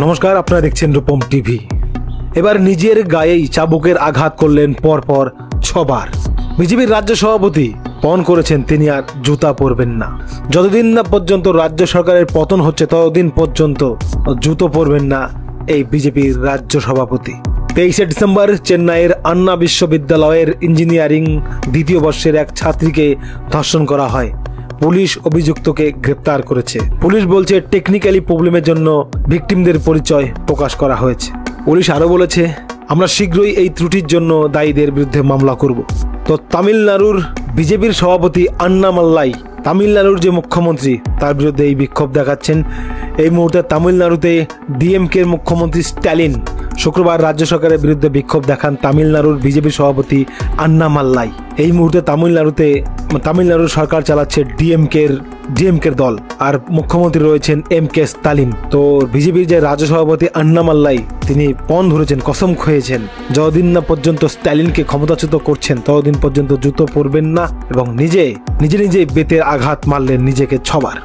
নমস্কার, আপনারা দেখছেন রূপম টিভি। এবার নিজের গায়েই চাবুকের আঘাত করলেন পরপর 6 বার। বিজেপির রাজ্য সভাপতি পণ করেছেন তিনি আর জুতা পরবেন না। যতদিন না পর্যন্ত রাজ্য সরকারের পতন হচ্ছে ততদিন পর্যন্ত জুতো পরবেন না এই বিজেপির রাজ্য সভাপতি। 23শে ডিসেম্বর চেন্নাইয়ের আন্না বিশ্ববিদ্যালয়ের ইঞ্জিনিয়ারিং দ্বিতীয় বর্ষের এক ছাত্রীকে ধর্ষণ করা হয়। পুলিশ অভিযুক্তকে গ্রেপ্তার করেছে। পুলিশ বলছে টেকনিক্যালি প্রবলেমের জন্য ভিকটিমদের পরিচয় প্রকাশ করা হয়েছে। পুলিশ আরো বলেছে, আমরা শীঘ্রই এই ত্রুটির জন্য দায়ীদের বিরুদ্ধে মামলা করব। তো তামিলনাড়ুর বিজেপির সভাপতি আন্নামাল্লাই, তামিলনাড়ুর যে মুখ্যমন্ত্রী, তার বিরুদ্ধে এই বিক্ষোভ দেখাচ্ছেন। এই মুহূর্তে তামিলনাড়ুতে ডিএমকের মুখ্যমন্ত্রী স্ট্যালিন শুক্রবার রাজ্য সরকারের বিরুদ্ধে বিক্ষোভ দেখান তামিলনাড়ুর বিজেপি সভাপতি আন্নামাল্লাই। এই মুহূর্তে তামিলনাড়ুর সরকার চালাচ্ছে ডিএমকের দল, আর মুখ্যমন্ত্রী রয়েছেন এমকে স্টালিন। তো বিজেপির যে রাজ্য সভাপতি আন্নামাল্লাই, তিনি পণ ধরেছেন, কসম খেয়েছেন, যতদিন না পর্যন্ত স্টালিনকে ক্ষমতাচ্যুত করছেন ততদিন পর্যন্ত জুতো পরবেন না, এবং নিজে বেতের আঘাত মারলেন নিজেকে 6 বার।